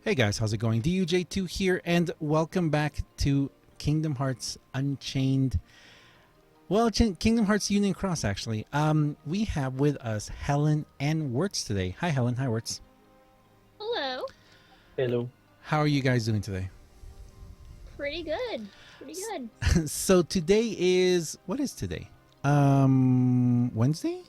Hey guys, how's it going? DUJ2 here, and welcome back to Kingdom Hearts Unchained. Well, Kingdom Hearts Union Cross, actually. We have with us Helen and Werts today. Hi, Helen. Hi, Werts. Hello. Hello. How are you guys doing today? Pretty good. Pretty good. So today is what is today? Wednesday.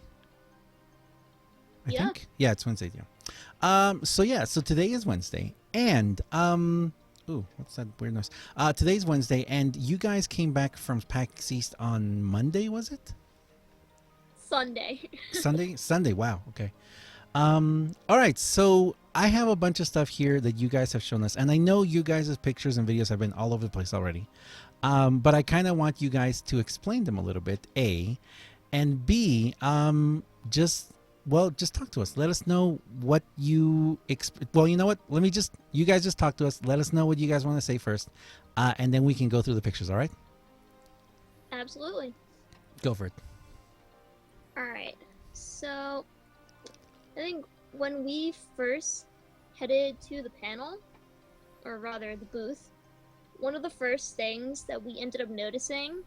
I Yeah. think. Yeah, it's Wednesday. Yeah. So today is Wednesday, and ooh, what's that weird noise? Today's Wednesday, and you guys came back from Pax East on Monday, was it? Sunday. Sunday? Sunday. Wow. Okay. All right. So I have a bunch of stuff here that you guys have shown us, and I know you guys' pictures and videos have been all over the place already. But I kind of want you guys to explain them a little bit. A, and B. Just talk to us. Let us know what you well, you know what? You guys just talk to us. Let us know what you guys want to say first, and then we can go through the pictures. All right? Absolutely. Go for it. All right. So, I think when we first headed to the panel, or rather the booth, one of the first things that we ended up noticing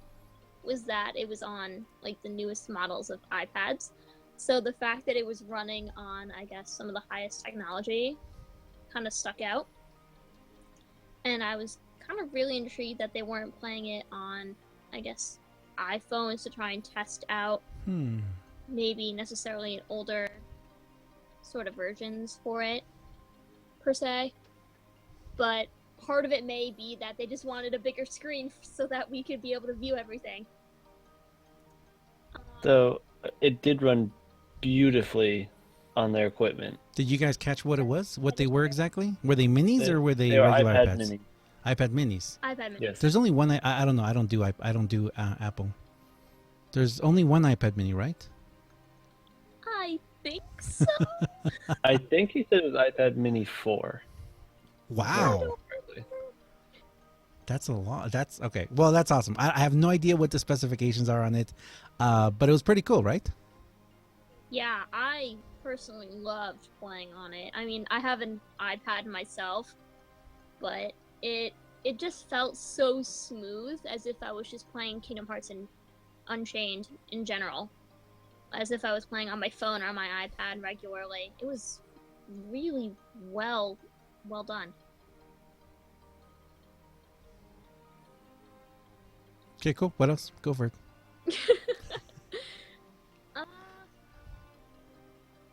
was that it was on like the newest models of iPads. So the fact that it was running on, I guess, some of the highest technology kind of stuck out. And I was kind of really intrigued that they weren't playing it on, I guess, iPhones to try and test out maybe necessarily an older sort of versions for it, per se. But part of it may be that they just wanted a bigger screen so that we could be able to view everything. So it did run beautifully on their equipment. Did you guys catch what it was? What they were exactly? Were they minis or were they They are regular iPad iPads? mini. iPad minis. iPad mini. Yes. There's only one. I don't know. I don't do Apple. There's only one iPad mini, right? I think so. I think he said it was iPad mini 4. Wow. That's a lot. That's okay. Well, that's awesome. I have no idea what the specifications are on it, but it was pretty cool, right? Yeah, I personally loved playing on it. I mean, I have an iPad myself, but it just felt so smooth, as if I was just playing Kingdom Hearts and Unchained in general, as if I was playing on my phone or on my iPad regularly. It was really well done. Okay, cool. What else? Go for it.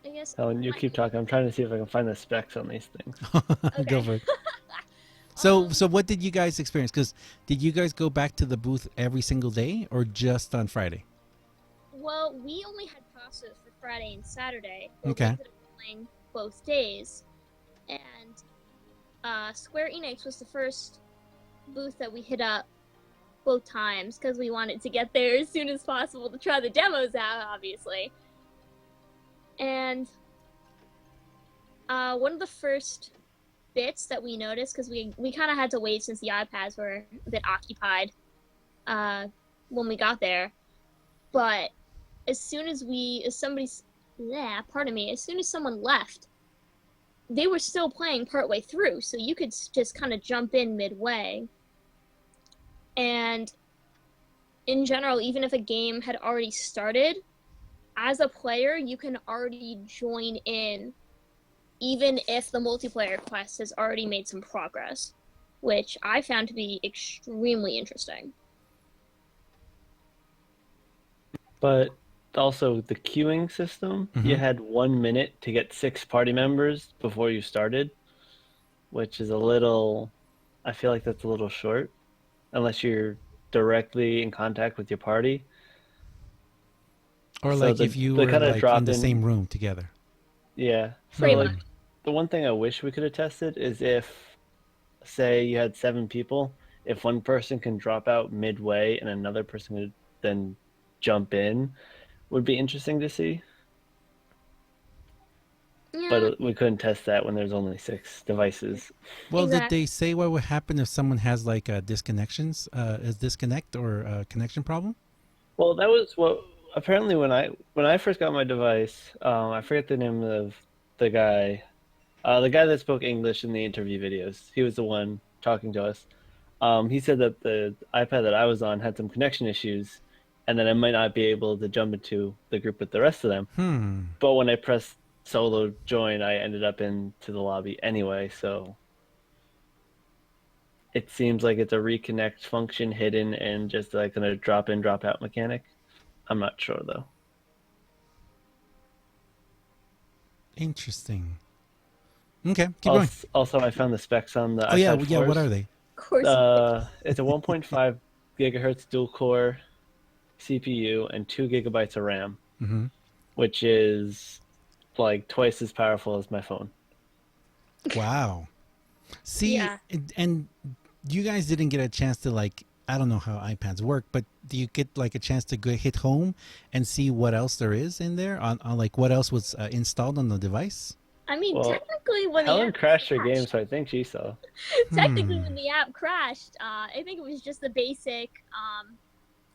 I guess. Helen, you keep talking. I'm trying to see if I can find the specs on these things. Go for it. So what did you guys experience? Because did you guys go back to the booth every single day or just on Friday? Well, we only had passes for Friday and Saturday. But Okay. We ended up playing both days, and Square Enix was the first booth that we hit up both times because we wanted to get there as soon as possible to try the demos out, obviously. And one of the first bits that we noticed, because we kind of had to wait since the iPads were a bit occupied when we got there, but as soon as someone left, they were still playing partway through, so you could just kind of jump in midway. And in general, even if a game had already started, as a player, you can already join in, even if the multiplayer quest has already made some progress, which I found to be extremely interesting. But also the queuing system, you had 1 minute to get 6 party members before you started, which is I feel like that's a little short, unless you're directly in contact with your party. Or So like if you they were kind of like in drop the in. same room together. Yeah. So Pretty like much. the one thing I wish we could have tested is if, say, you had 7 people, if one person can drop out midway and another person could then jump in, would be interesting to see. Yeah, But we couldn't test that when there's only 6 devices. Well, did exactly. they say what would happen if someone has like a disconnect or a connection problem? Well, that was what apparently when I first got my device, I forget the name of the guy. The guy that spoke English in the interview videos, he was the one talking to us. He said that the iPad that I was on had some connection issues, and that I might not be able to jump into the group with the rest of them. Hmm. But when I pressed solo join, I ended up into the lobby anyway, so it seems like it's a reconnect function hidden and just like a drop in, drop out mechanic. I'm not sure though. Interesting. Okay, keep going. Also, I found the specs on the Oh yeah, iPad yeah. What 4s. are they? Of course. It's a 1.5 gigahertz dual core CPU and 2 gigabytes of RAM, Mm-hmm. which is like twice as powerful as my phone. Wow. See, Yeah. and you guys didn't get a chance to like. I don't know how iPads work, but do you get like a chance to go hit home and see what else there is in there on like what else was installed on the device? I mean, Well, technically, when the Helen app crashed her game, crashed, so I think she saw. technically Hmm. when the app crashed, I think it was just the basic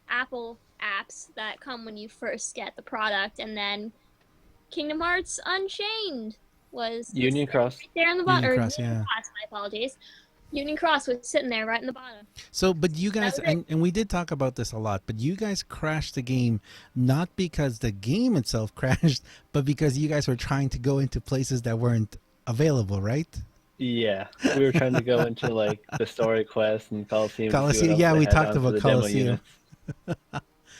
Apple apps that come when you first get the product, and then Kingdom Hearts Unchained was Union Cross. right there in the bottom. Union Or Cross, Union yeah. Cross, my apologies. Union Cross was sitting there right in the bottom. So, but you That guys, was it. and we did talk about this a lot, but you guys crashed the game not because the game itself crashed, but because you guys were trying to go into places that weren't available, right? Yeah, we were trying to go into like the story quest and Coliseum to see what Coliseum, else yeah, they we had talked on for about the demo Coliseum. units.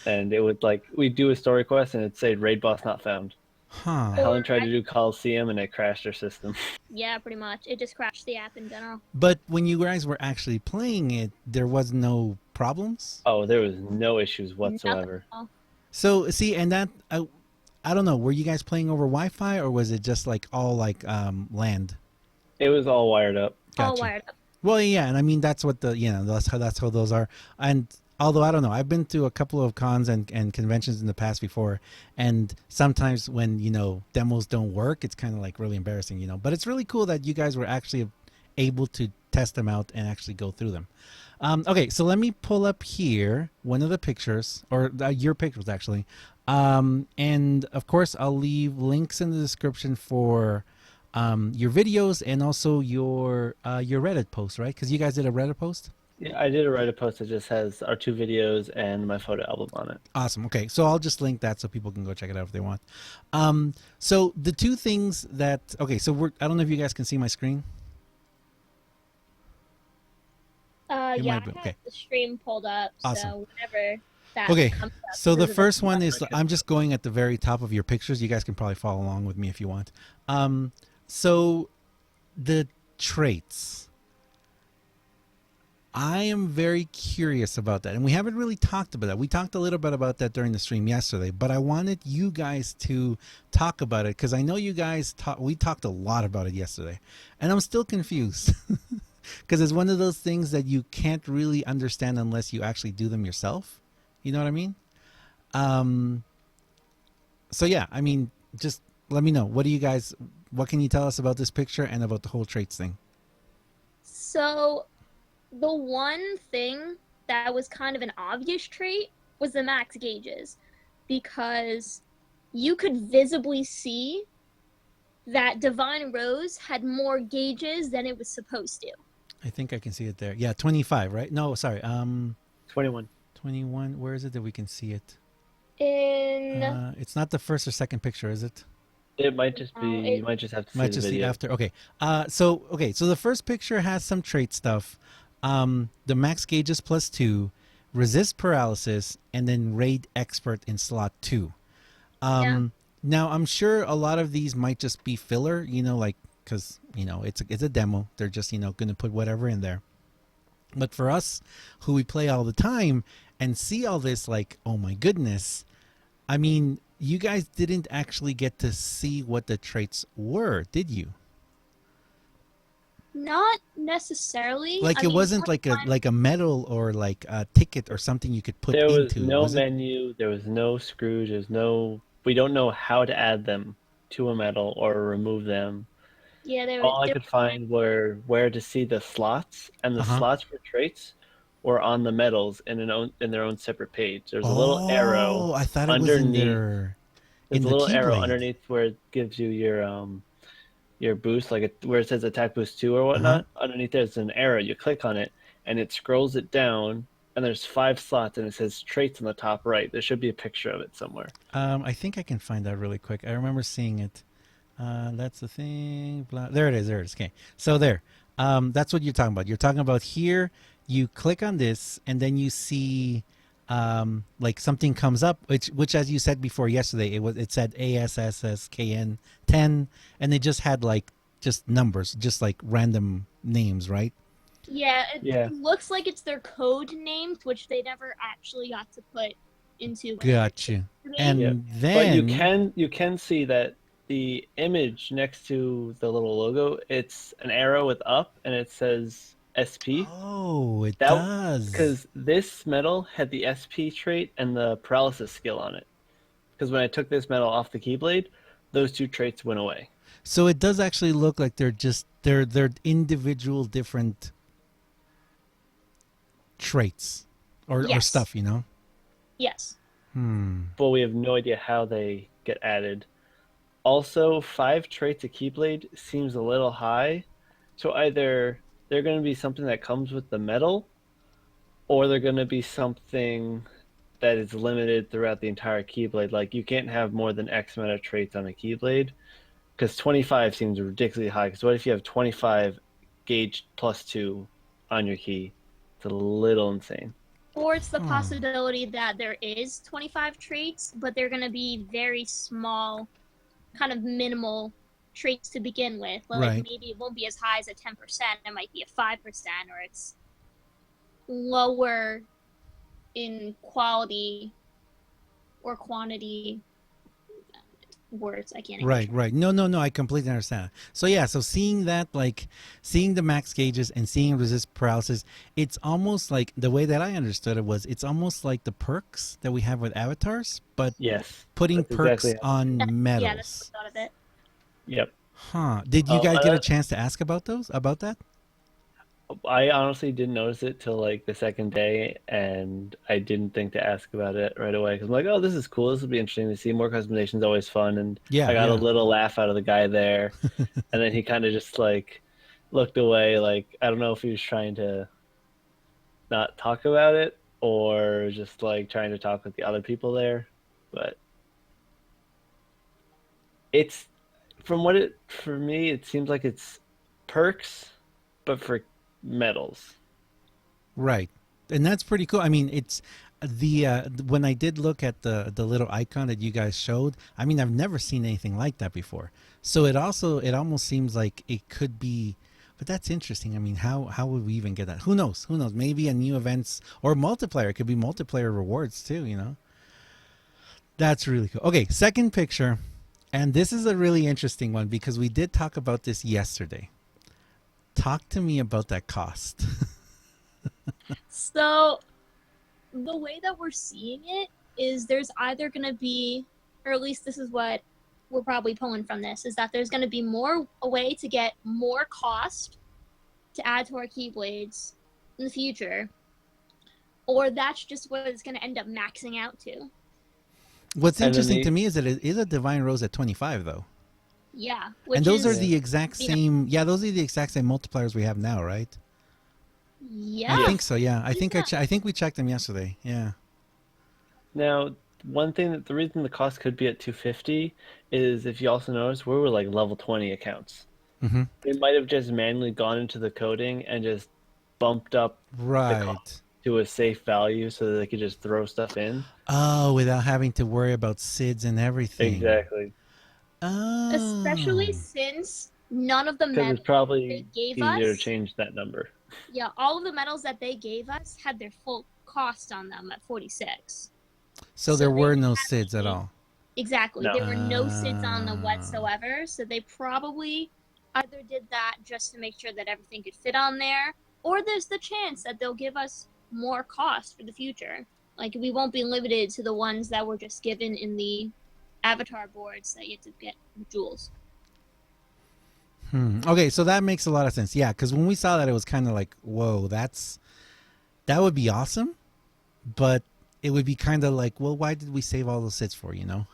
And it would like we do a story quest and it'd say raid boss not found. Huh. Or Helen tried to do Coliseum and it crashed her system. yeah, pretty much. It just crashed the app in general. But when you guys were actually playing it, there was no problems. Oh, there was no issues Nothing at whatsoever. all. So, see, and that I don't know, were you guys playing over Wi-Fi or was it just like all like land? It was all wired up. All Gotcha. wired up. Well, yeah, and I mean that's what the that's how those are. And although I don't know, I've been to a couple of cons and conventions in the past before, and sometimes when demos don't work, it's kind of like really embarrassing. But it's really cool that you guys were actually able to test them out and actually go through them. Okay, so let me pull up here one of the pictures, or your pictures actually, and of course I'll leave links in the description for your videos and also your Reddit post, right? Because you guys did a Reddit post. Yeah, I did a Reddit post that just has our 2 videos and my photo album on it. Awesome. Okay, so I'll just link that so people can go check it out if they want. So the two things that so I don't know if you guys can see my screen. You Yeah, might be- I have okay. the stream pulled up, Awesome. so whenever that Okay, comes up. so the this is first one is Okay. I'm just going at the very top of your pictures. You guys can probably follow along with me if you want. So the traits. I am very curious about that, and we haven't really talked about that. We talked a little bit about that during the stream yesterday, but I wanted you guys to talk about it because I know you guys we talked a lot about it yesterday, and I'm still confused because it's one of those things that you can't really understand unless you actually do them yourself. You know what I mean? So yeah, I mean, just let me know. What can you tell us about this picture and about the whole traits thing? So, the one thing that was kind of an obvious trait was the max gauges, because you could visibly see that Divine Rose had more gauges than it was supposed to. I think I can see it there. Yeah, 25, right? No, sorry. 21. 21. Where is it that we can see it? In It's not the first or second picture, is it? It might just be. it- You might just have to see Might the just see video. after. Okay. So the first picture has some trait stuff. The max gauges +2, resist paralysis, and then raid expert in slot 2. Yeah. Now I'm sure a lot of these might just be filler, like because it's a demo. They're just going to put whatever in there. But for us, who we play all the time and see all this, like, oh my goodness, I mean, you guys didn't actually get to see what the traits were, did you? Not necessarily. Like I it mean, wasn't like a medal or like a ticket or something you could put There was into. no Was it? menu. There was no screws. There's no. We don't know how to add them to a medal or remove them. yeah, All I there could find were where to see the slots, and the Uh-huh. slots for traits were on the medals in their own separate page. There's a little arrow Oh, I thought it was in underneath. there There's in a the little arrow Keyblade. underneath where it gives you your your boost, like where it says attack boost 2 or Uh-huh. whatnot, underneath there's an arrow. You click on it, and it scrolls it down, and there's 5 slots, and it says traits on the top right. There should be a picture of it somewhere. I think I can find that really quick. I remember seeing it. That's the thing. Blah. There it is. There it is. Okay. So there. That's what you're talking about. You're talking about here. You click on this, and then you see, like something comes up, which as you said before yesterday, it said ASSSKN 10, and they just had like just numbers, just like random names, right? Yeah, Yeah. it looks like it's their code names, which they never actually got to put into when they were Got you. creating. Yeah, And but then you can see that the image next to the little logo, it's an arrow with up, and it says SP. oh, it That does. because this medal had the SP trait and the paralysis skill on it. Because when I took this medal off the Keyblade, those two traits went away. So it does actually look like they're individual different traits or Yes. stuff, you know? Yes. Hmm. But we have no idea how they get added. Also, 5 traits of Keyblade seems a little high. So either they're going to be something that comes with the medal, or they're going to be something that is limited throughout the entire Keyblade. Like you can't have more than X amount of traits on a Keyblade, because 25 seems ridiculously high. Because what if you have 25 gauge +2 on your key? It's a little insane. Or it's the Hmm. possibility that there is 25 traits, but they're going to be very small, kind of minimal traits to begin with. Like Right. maybe it won't be as high as a 10%, it might be a 5%, or it's lower in quality or quantity. Words I can't Right, even. right. No. I completely understand. So yeah, so seeing that, like seeing the max gauges and seeing resist paralysis, it's almost like the way that I understood it was it's almost like the perks that we have with avatars, but Yes, putting that's exactly perks how. on Yeah, that's what medals. I thought of it. Yep. Huh. Did you Oh, guys get a chance to ask about those? About that? I honestly didn't notice it till like the second day, and I didn't think to ask about it right away because I'm like, oh, this is cool. This will be interesting to see. More customization's always fun, and Yeah, I got a yeah. little laugh out of the guy there, and then he kind of just like looked away, like I don't know if he was trying to not talk about it or just like trying to talk with the other people there, but it's from what it for me, it seems like it's perks, but for medals. Right. And that's pretty cool. I mean, it's the when I did look at the little icon that you guys showed, I mean, I've never seen anything like that before. So it almost seems like it could be, but that's interesting. I mean, how would we even get that? Who knows? Who knows? Maybe a new events or multiplayer. It could be multiplayer rewards too, you know. That's really cool. Okay, second picture. And this is a really interesting one because we did talk about this yesterday. Talk to me about that cost. So the way that we're seeing it is there's either going to be, or at least this is what we're probably pulling from this, is that there's going to be more a way to get more cost to add to our keyblades in the future, or that's just what it's going to end up maxing out to. What's And then interesting to the me is that it is a Divine Rose at 25 though. Yeah, And which those are is the exact you know, same, yeah, those are the exact same multipliers we have now, right? yeah. I think yes. so, yeah. Yeah. I think we checked them yesterday. Yeah. Now, one thing that the reason the cost could be at 250 is if you also notice we were like level 20 accounts. Mm-hmm. They might have just manually gone into the coding and just bumped up the cost Right. to a safe value so that they could just throw stuff in. Oh, without having to worry about SIDS and everything. Exactly. Especially Oh. since none of the Because it's medals they probably gave easier to us, change that number. yeah, all of the medals that they gave us had their full cost on them at 46. So So there they were no had SIDS at me all. exactly. No. There were no SIDS on them Ah. whatsoever. So they probably either did that just to make sure that everything could fit on there, or there's the chance that they'll give us more cost for the future. Like we won't be limited to the ones that were just given in the avatar boards that you have to get with jewels. Okay, so that makes a lot of sense. Yeah, because when we saw that, it was kind of like, whoa, that would be awesome, but it would be kind of like, well, why did we save all those SIDS for? You know?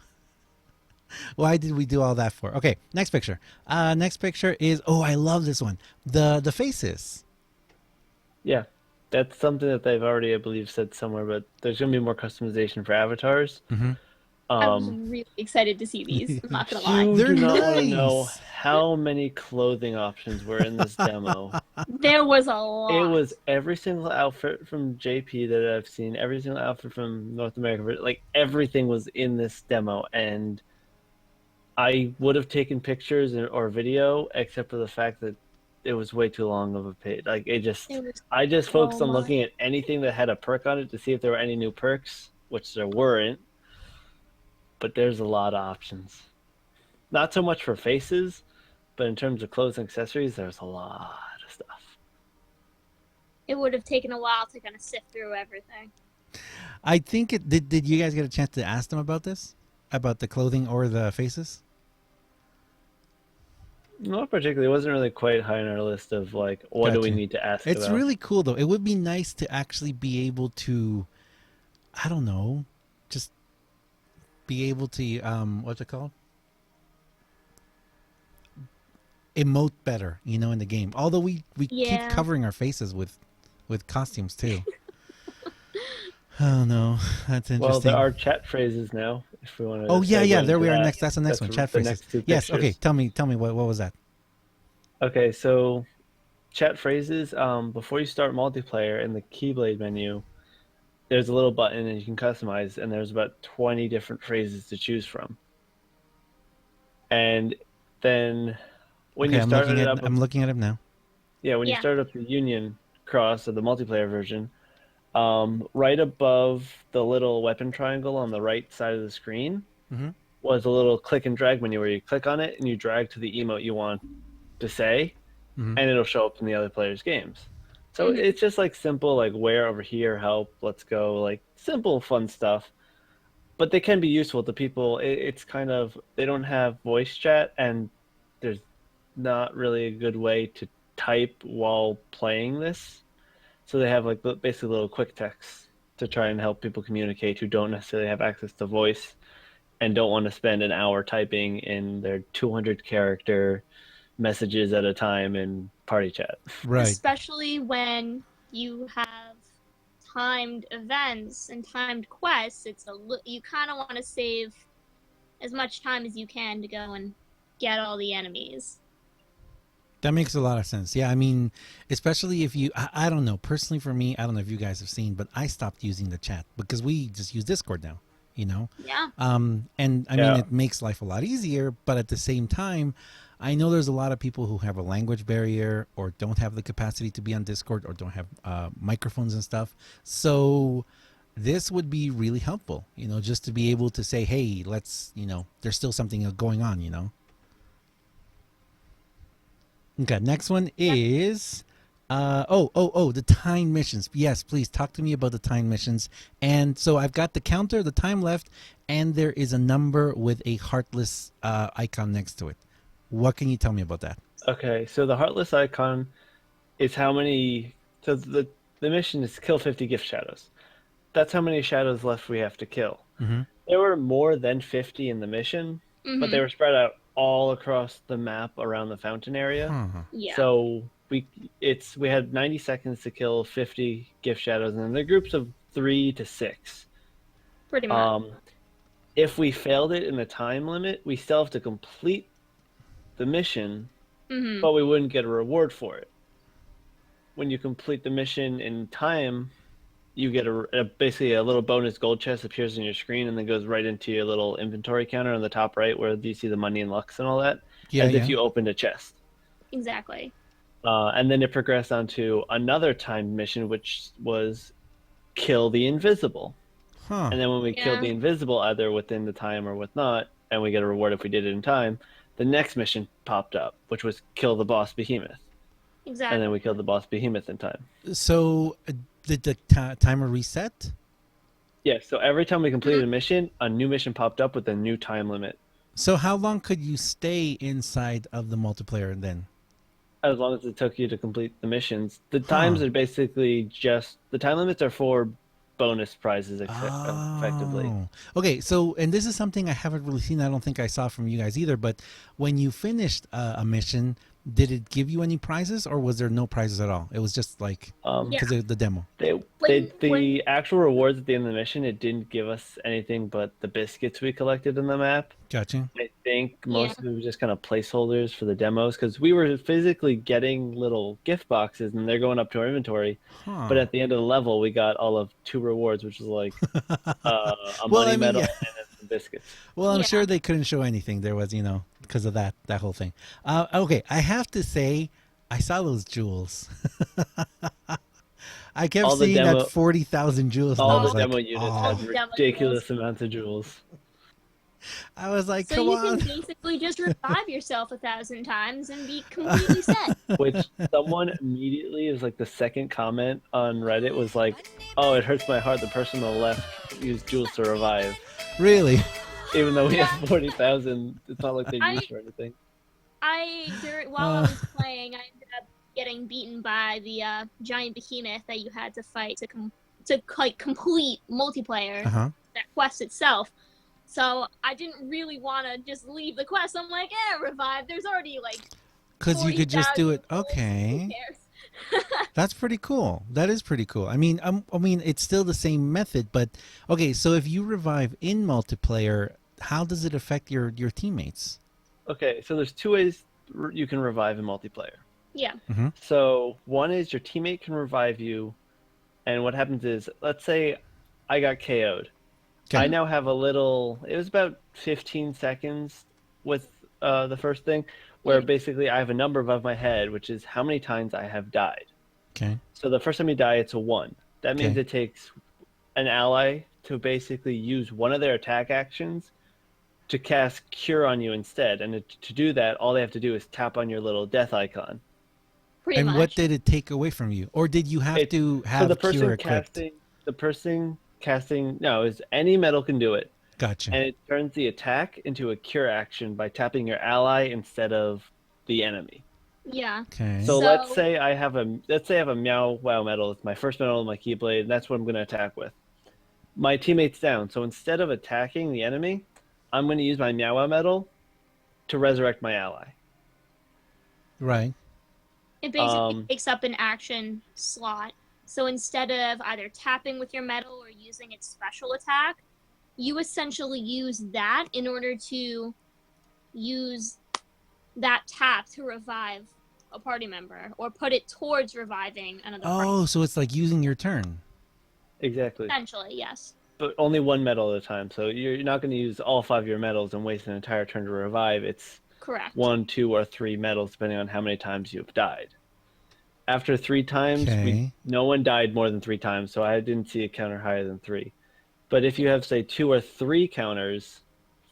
Why did we do all that for? Okay, next picture. Next picture is, oh, I love this one. The faces. Yeah, that's something that they've already, I believe, said somewhere, but there's going to be more customization for avatars. Mm-hmm. I was Um, really excited to see these. I'm not gonna lie. you They're do not want to know nice. how many clothing options were in this demo. There was a It lot. was every single outfit from JP that I've seen, every single outfit from North America, like everything was in this demo, and I would have taken pictures or video, except for the fact that it was way too long of a page. Like There was I just so focused on much. looking at anything that had a perk on it to see if there were any new perks, which there weren't. But there's a lot of options. Not so much for faces, but in terms of clothes and accessories, there's a lot of stuff. It would have taken a while to kind of sift through everything. I think it did. Did you guys get a chance to ask them about this, about the clothing or the faces? Not particularly. It wasn't really quite high on our list of like, what do we Gotcha. need to ask It's about? really cool though. It would be nice to actually be able to, I don't know, just be able to what's it called? Emote better, in the game. Although we keep Yeah. covering our faces with costumes too. Oh no, that's Well, there interesting. are chat phrases now, if we want to Oh yeah, yeah. segue There into we are. that. Next, that's the next That's one. Chat the phrases. next two Yes. Okay. pictures. Tell me what was that? Okay, so chat phrases. Before you start multiplayer in the Keyblade menu, there's a little button and you can customize, and there's about 20 different phrases to choose from. And then when Okay, you started it up, I'm looking at it now. yeah, when you Yeah. start up the Union Cross or the multiplayer version, right above the little weapon triangle on the right side of the screen Mm-hmm. was a little click and drag menu where you click on it and you drag to the emote you want to say, Mm-hmm. and it'll show up in the other players' games. So Mhm. it's just like simple, like where over here, help, let's go, like simple, fun stuff. But they can be useful to people. It's kind of, they don't have voice chat, and there's not really a good way to type while playing this. So they have like basically little quick text to try and help people communicate who don't necessarily have access to voice and don't want to spend an hour typing in their 200 character messages at a time in party chat. Right. Especially when you have timed events and timed quests, you kind of want to save as much time as you can to go and get all the enemies. That makes a lot of sense. Yeah, I mean, especially if I don't know. Personally, for me, I don't know if you guys have seen, but I stopped using the chat because we just use Discord now. You know, Yeah. and I mean, Yeah. it makes life a lot easier. But at the same time, I know there's a lot of people who have a language barrier or don't have the capacity to be on Discord or don't have microphones and stuff. So this would be really helpful. Just to be able to say, hey, let's. There's still something going on. Okay, next one Yeah. is the time missions. Yes, please talk to me about the time missions. And so I've got the counter, the time left, and there is a number with a heartless icon next to it. What can you tell me about that? Okay, so the heartless icon is how many. So the mission is kill 50 gift shadows. That's how many shadows left we have to kill. Mm-hmm. There were more than 50 in the mission, but they Mhm. were spread out all across the map around the fountain area. Huh. Yeah. So we had 90 seconds to kill 50 gift shadows, and they're groups of 3 to 6. Pretty much. If we failed it in the time limit, we still have to complete the mission, Mhm. but we wouldn't get a reward for it. When you complete the mission in time, you get basically a little bonus gold chest appears on your screen and then goes right into your little inventory counter on the top right where you see the money and lux and all that, Yeah, as if yeah. you opened a chest. Exactly. And then it progressed on to another timed mission, which was kill the invisible. Huh. And then when we killed the Yeah. invisible, either within the time or with not, and we get a reward if we did it in time, the next mission popped up, which was kill the boss behemoth. Exactly. And then we killed the boss behemoth in time. So did the timer reset? Yeah, so every time we completed Mhm. a mission, a new mission popped up with a new time limit. So how long could you stay inside of the multiplayer then? As long as it took you to complete the missions. The Huh. times are basically just the time limits are for bonus prizes effectively. Oh, okay. So, and this is something I haven't really seen. I don't think I saw from you guys either. But when you finished a mission, did it give you any prizes, or was there no prizes at all? It was just like Yeah. because of the demo. The actual rewards at the end of the mission, it didn't give us anything but the biscuits we collected in the map. Gotcha. I think most of it was just kind of placeholders for the demos because we were physically getting little gift boxes and they're going up to our inventory. Huh. But at the end of the level, we got all of 2 rewards, which was like a Well, money I mean, medal yeah. and then some biscuits. Well, I'm Yeah. sure they couldn't show anything. There was, because of that whole thing. Okay, I have to say, I saw those jewels. I kept All the seeing demo- that 40,000 jewels, and I All was the like, demo units oh. had Demo ridiculous amounts of jewels. I was like, So come you on. can basically just revive yourself 1,000 times and be completely set. Which someone immediately is like the second comment on Reddit was like, "Oh, it hurts my heart. The person on the left used jewels to revive, Really? even though we Yeah. have 40,000. It's not like they're used for anything." While I was playing, I ended up getting beaten by the giant behemoth that you had to fight to complete multiplayer, Uh-huh. that quest itself. So I didn't really want to just leave the quest. I'm like, revive. There's already like Because you could just do it. 40,000 souls. Who Okay. cares? That's pretty cool. That is pretty cool. I mean, it's still the same method, but okay. So if you revive in multiplayer, how does it affect your teammates? Okay, so there's 2 ways you can revive in multiplayer. Yeah. So one is your teammate can revive you, and what happens is, let's say I got KO'd. Okay. I now have a little. It was about 15 seconds with the first thing, where basically I have a number above my head, which is how many times I have died. Okay. So the first time you die, it's a 1. That means Okay. it takes an ally to basically use one of their attack actions to cast Cure on you instead. And to do that, all they have to do is tap on your little death icon. Pretty And much. what did it take away from you, or did you have to have so cure equipped? the person casting, no, is any metal can do it. Gotcha. And it turns the attack into a cure action by tapping your ally instead of the enemy. Yeah. Okay. So So- let's say I have a Meow Wow medal. It's my first medal in my Keyblade, and that's what I'm going to attack with. My teammate's down, so instead of attacking the enemy, I'm going to use my Meow Wow medal to resurrect my ally. Right. It basically takes up an action slot. So instead of either tapping with your medal or using its special attack, you essentially use that in order to use that tap to revive a party member or put it towards reviving another party. Oh, so it's like using your turn. Exactly. Essentially, yes. But only one medal at a time. So you're not going to use all 5 of your medals and waste an entire turn to revive. It's Correct. 1, 2, or 3 medals, depending on how many times you've died. After 3 times, Okay. no one died more than 3 times, so I didn't see a counter higher than 3. But if you have, say, 2 or 3 counters,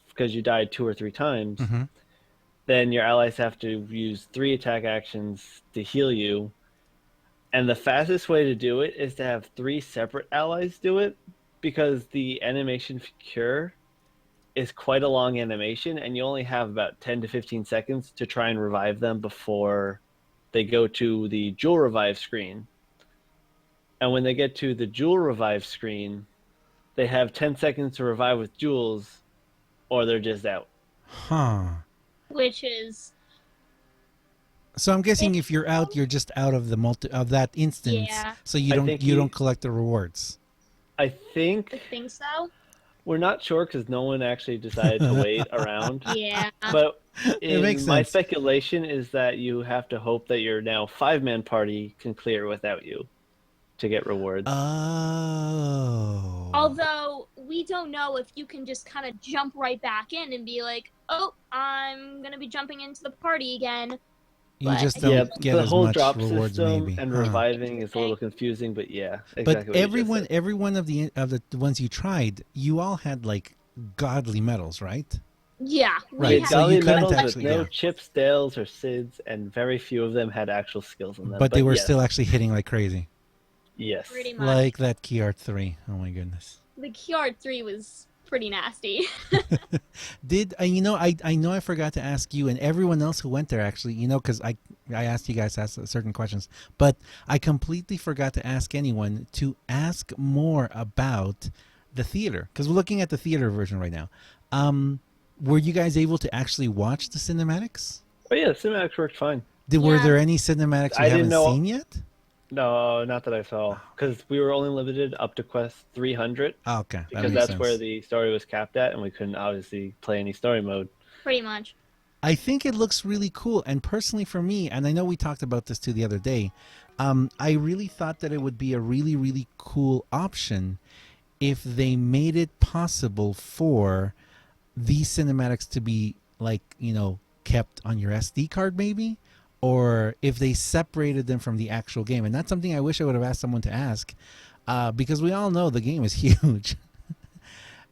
because you died 2 or 3 times, Mm-hmm. then your allies have to use 3 attack actions to heal you. And the fastest way to do it is to have 3 separate allies do it, because the animation cure is quite a long animation, and you only have about 10 to 15 seconds to try and revive them before they go to the jewel revive screen. And when they get to the jewel revive screen, they have 10 seconds to revive with jewels, or they're just out. Huh. Which is, So I'm guessing if you're out, you're just out of the of that instance. Yeah. So you I don't think don't collect the rewards. I I think think so. we're not sure because no one actually decided to wait around. Yeah. But It makes my sense. speculation is that you have to hope that your now 5-man party can clear without you to get rewards. Oh. Although we don't know if you can just kind of jump right back in and be like, "Oh, I'm gonna be jumping into the party again." You but- just don't Yeah, get the as whole much drop rewards, system maybe. and Huh. reviving is a little confusing, but yeah, exactly. But what you just every said. one of the ones you tried, you all had like godly medals, right? Yeah. Right, We We had so you Dahlia couldn't medals with actually- no yeah. chips, dales, or sids, and very few of them had actual skills in them. But they were yes, still actually hitting like crazy. yes. pretty much. Like that Key Art 3. Oh my goodness. The Kyard 3 was pretty nasty. Did I know I forgot to ask you and everyone else who went there actually, because I asked you guys to ask certain questions, but I completely forgot to ask anyone to ask more about the theater because we're looking at the theater version right now. Were you guys able to actually watch the cinematics? Oh yeah, cinematics worked fine. Were Yeah, there any cinematics you I didn't haven't know. seen yet? No, not that I saw, because we were only limited up to quest 300, Oh, okay, that because makes that's where sense. the story was capped at, and we couldn't obviously play any story mode. pretty much. I think it looks really cool. And personally for me, and I know we talked about this too the other day, I really thought that it would be a really, really cool option if they made it possible for these cinematics to be like, kept on your SD card maybe, or if they separated them from the actual game. And that's something I wish I would have asked someone to ask because we all know the game is huge.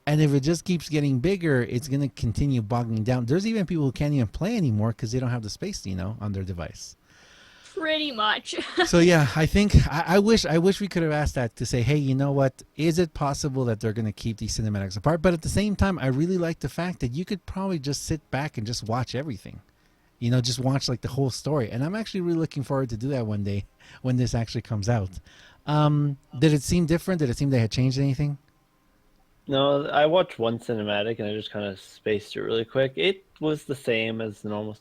And if it just keeps getting bigger, it's going to continue bogging down. There's even people who can't even play anymore because they don't have the space, on their device. Pretty much. So yeah, I think I wish we could have asked that to say, hey, you know what? Is it possible that they're going to keep these cinematics apart? But at the same time, I really like the fact that you could probably just sit back and just watch everything. Just watch like the whole story. And I'm actually really looking forward to do that one day when this actually comes out. Did it seem different? Did it seem they had changed anything? No, I watched one cinematic and I just kind of spaced it really quick. It was the same as the normal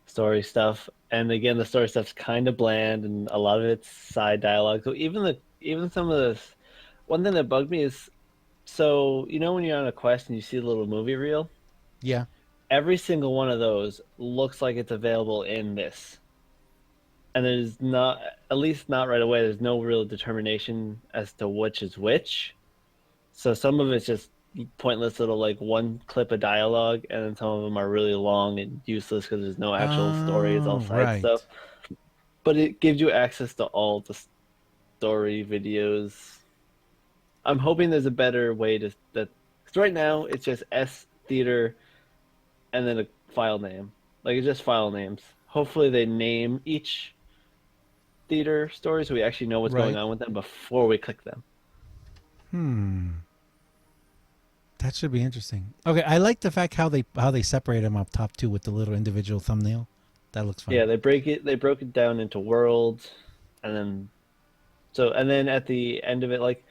story stuff, and again, the story stuff's kind of bland, and a lot of it's side dialogue. So even some of this, one thing that bugged me is, so when you're on a quest and you see the little movie reel, Yeah. every single one of those looks like it's available in this, and there's not, at least not right away. There's no real determination as to which is which. So some of it's just pointless little like one clip of dialogue, and then some of them are really long and useless because there's no actual story. It's all Oh, side right. stuff. But it gives you access to all the story videos. I'm hoping there's a better way to that. Because right now it's just S theater, and then a file name. Like it's just file names. Hopefully they name each theater story so we actually know what's going Right. on with them before we click them. That should be interesting. Okay, I like the fact how they separate them up top too with the little individual thumbnail. That looks fun. Yeah, they broke it down into worlds, and then at the end of it, like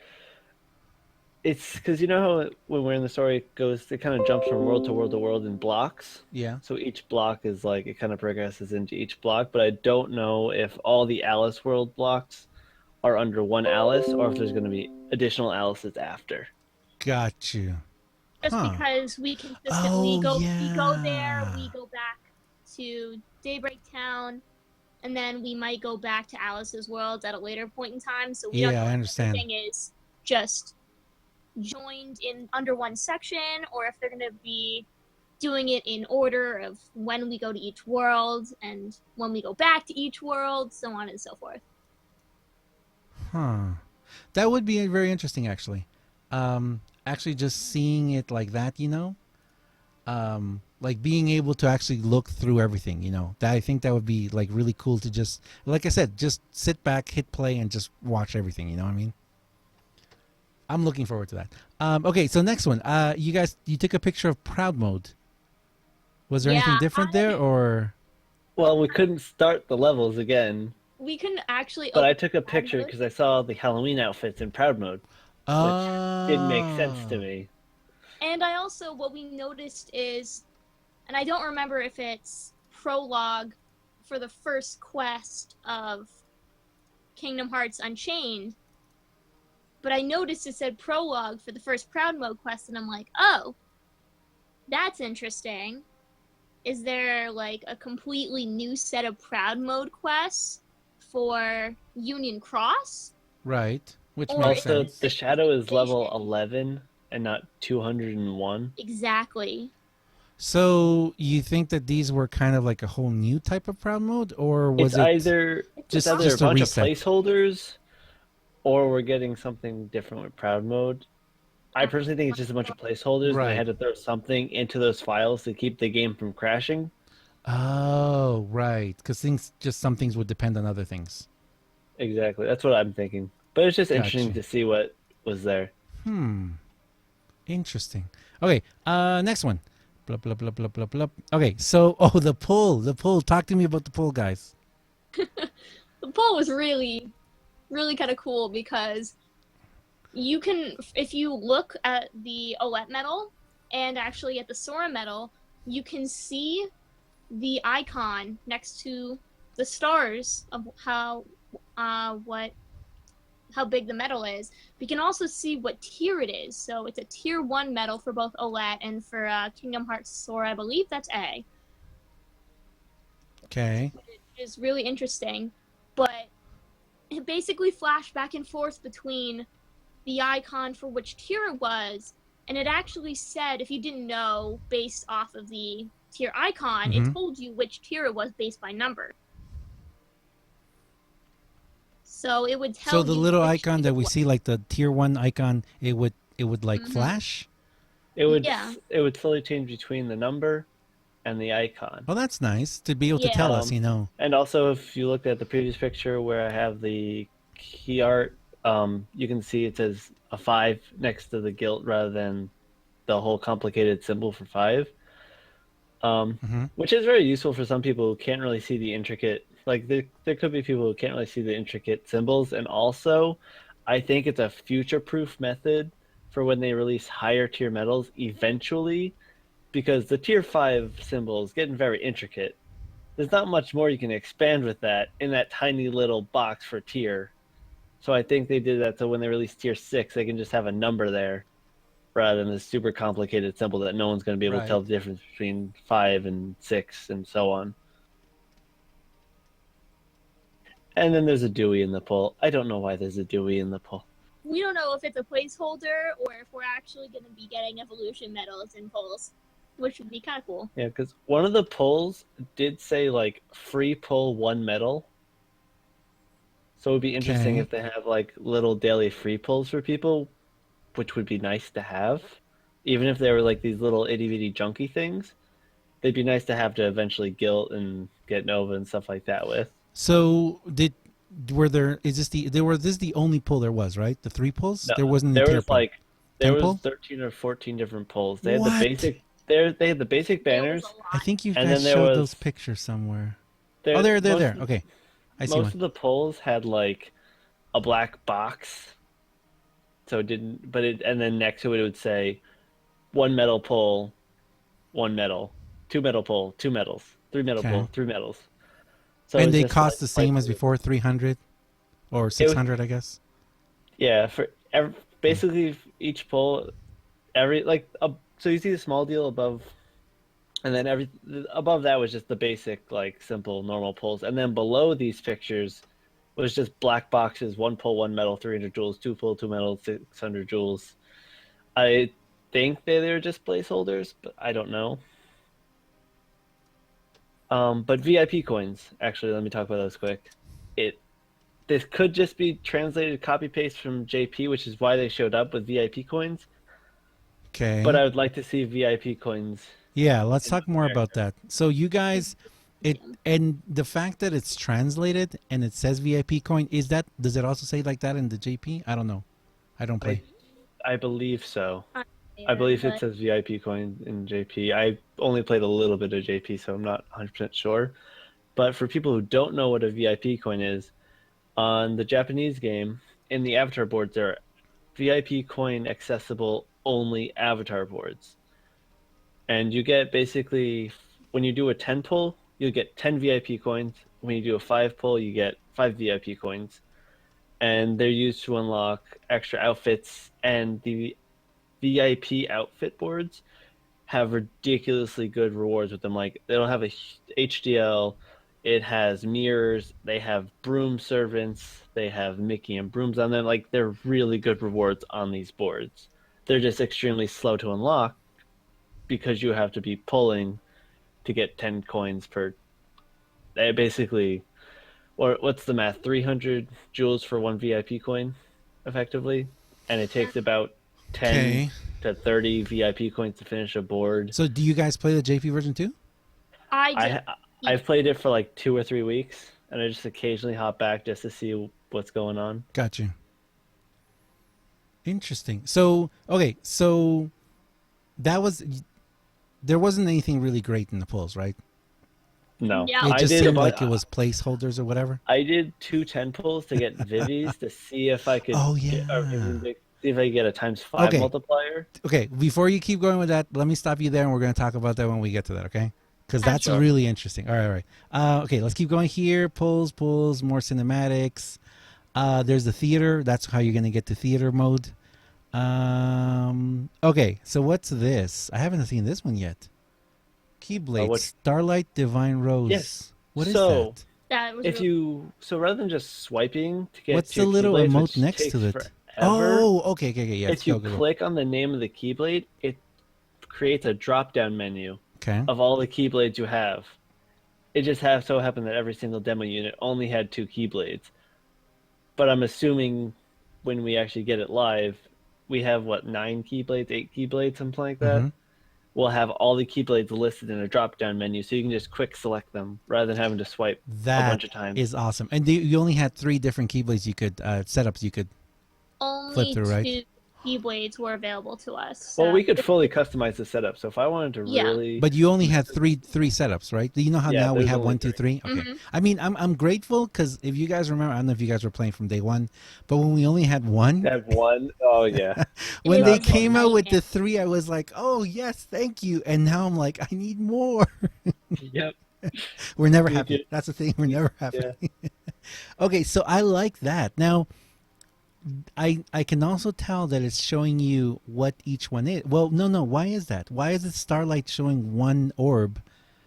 it's because you know how when we're in the story it kind of jumps from world to world to world in blocks. Yeah. So each block is like it kind of progresses into each block, but I don't know if all the Alice world blocks are under one Alice or if there's going to be additional Alices after. Got you. Just Huh. because we consistently Oh we go there, yeah. we go back to Daybreak Town, and then we might go back to Alice's world at a later point in time. So we don't Yeah, know I if understand. everything is just joined in under one section, or if they're going to be doing it in order of when we go to each world and when we go back to each world, so on and so forth. Huh. That would be very interesting actually. Actually just seeing it like that, like being able to actually look through everything, that I think that would be like really cool to just, like I said, just sit back, hit play, and just watch everything. You know what I mean? I'm looking forward to that. Okay, so next one. You took a picture of Proud Mode. Was there anything Yeah, different there, or? Well, we couldn't start the levels again, we can actually but I open took a Proud picture Mode. because I saw the Halloween outfits in Proud Mode, which didn't make sense to Oh, me. And I also, what we noticed is, and I don't remember if it's prologue for the first quest of Kingdom Hearts Unchained, but I noticed it said prologue for the first Proud Mode quest, and I'm like, oh, that's interesting. Is there like a completely new set of Proud Mode quests for Union Cross? right. Which Or makes is Also, this sense. the a shadow is level continuation? 11 and not 201. Exactly. So you think that these were kind of like a whole new type of Proud Mode, or It's was it either It's a it's just either a just a bunch of reset? placeholders or we're getting something different with Proud Mode. I personally think it's just a bunch of placeholders, and they Right. had to throw something into those files to keep the game from crashing. Oh, right. Because some things would depend on other things. Exactly, that's what I'm thinking. But it's just interesting Gotcha. to see what was there. Hmm. Interesting. Okay, next one. Blah blah blah blah blah blah. Okay, so the pull. Talk to me about the pull, guys. The pull was really, really kind of cool because you can, if you look at the Olette medal and actually at the Sora medal, you can see the icon next to the stars of how big the medal is. We can also see what tier it is. So it's a tier 1 medal for both Olette and for Kingdom Hearts Sora. I believe that's A. Okay. Which is really interesting. But it basically flashed back and forth between the icon for which tier it was, and it actually said, if you didn't know, based off of the tier icon, it told you which tier it was based by number. So it would tell you. So the little icon that we see, like the tier 1 icon, it would like flash? It would slowly change between the number and the icon. Oh, that's nice to be able to tell us, And also, if you looked at the previous picture where I have the key art, you can see it says a 5 next to the gilt rather than the whole complicated symbol for 5. Which is very useful for some people who can't really see the intricate, like there could be people who can't really see the intricate symbols. And also, I think it's a future-proof method for when they release higher tier medals eventually, because the tier 5 symbol is getting very intricate. There's not much more you can expand with that in that tiny little box for tier. So I think they did that so when they release tier 6, they can just have a number there rather than this super complicated symbol that no one's going to be able to tell the difference between 5 and 6 and so on. And then there's a Dewey in the pull. I don't know why there's a Dewey in the pull. We don't know if it's a placeholder or if we're actually going to be getting evolution medals in pulls, which would be kind of cool. Yeah, because one of the pulls did say, like, free pull 1 medal. So it would be interesting if they have, like, little daily free pulls for people, which would be nice to have. Even if they were, like, these little itty-bitty junky things, they'd be nice to have to eventually gilt and get Nova and stuff like that with. So is this the only pull there was, right? The 3 pulls? No, there wasn't there tier was pull. like there was pull? 13 or 14 different pulls. They had the basic they had the basic banners. I think you and guys then showed those pictures somewhere. They're there. Okay. I see most of the pulls had like a black box. So it didn't and then next to it would say 1 medal pull, 1 medal, 2 medal pull, 2 medals, 3 medal pull, 3 medals. So and they cost the same as before, 300 or 600, I guess. Yeah, for basically each pull, so you see the small deal above, and then above that was just the basic, like, simple normal pulls, and then below these pictures was just black boxes: 1 pull, 1 medal, 300 jewels; 2 pull, 2 medals, 600 jewels. I think they were just placeholders, but I don't know. But VIP coins, actually, let me talk about those quick. This could just be translated copy paste from JP, which is why they showed up with VIP coins. Okay. But I would like to see VIP coins. Yeah, let's talk more about that. So you guys, and the fact that it's translated and it says VIP coin, does it also say like that in the JP? I don't know. I don't play. I believe so. I believe it says VIP coin in JP. I only played a little bit of JP, so I'm not 100% sure. But for people who don't know what a VIP coin is, on the Japanese game, in the avatar boards, there are VIP coin accessible only avatar boards. And you get basically, when you do a 10 pull, you'll get 10 VIP coins. When you do a 5 pull, you get 5 VIP coins. And they're used to unlock extra outfits, and the VIP outfit boards have ridiculously good rewards with them. Like, they'll have a HDL, it has mirrors, they have broom servants, they have Mickey and brooms on them. Like, they're really good rewards on these boards. They're just extremely slow to unlock because you have to be pulling to get 10 coins per. Basically, or what's the math? 300 jewels for 1 VIP coin, effectively, and it takes about 10 to 30 VIP coins to finish a board. So do you guys play the JP version too? I've played it for like 2 or 3 weeks, and I just occasionally hop back just to see what's going on. Got you. Interesting. So, okay, so that was there wasn't anything really great in the polls, right? No, Yeah. It I just did seemed like it was placeholders or whatever. I did 2 10 pulls to get Vivies to see if I could Oh get, or yeah. see if I could get a ×5 Okay. multiplier. Okay. Before you keep going with that, let me stop you there, and we're going to talk about that when we get to that. Okay. Because that's Absolutely. really interesting. All right. All right. Okay. Let's keep going here. Pulls. More cinematics. There's the theater. That's how you're going to get to theater mode. Okay. So what's this? I haven't seen this one yet. Keyblade, What? Starlight, Divine Yes. Rose. What is So that? That was if really you rather than just swiping to get What's to the your little Keyblades, emote which next takes to it? forever, Oh, okay, okay, okay. Yes, if you go, go, go. click on the name of the Keyblade, it creates a drop-down menu Okay. of all the Keyblades you have. It just so happened that every single demo unit only had 2 Keyblades. But I'm assuming when we actually get it live, we have what, 9 Keyblades, 8 Keyblades, something like that. Mm-hmm. We'll have all the Keyblades listed in a drop-down menu, so you can just quick select them rather than having to swipe a That bunch of times. is awesome. And you only had 3 different Keyblades you could setups you could flip only through, right? 2 Keyblades were available to us. Well, So we could fully customize the setup, so if I wanted to Yeah. really, But you only had three setups, right? You know how Yeah, now we there's have only 1, 2, 3. Okay. Mhm. I mean, I'm grateful because if you guys remember, I don't know if you guys were playing from day one, but when we only had one, have one, oh yeah, when It they not was a fun. came out with the nightmare. 3, I was like, oh yes, thank you. And now I'm like, I need more. Yep. We're never You happy. did. That's the thing. We're never happy. Yeah. Okay, so I like that. Now, I can also tell that it's showing you what each one is. Well, no. Why is that? Why is it Starlight showing one orb?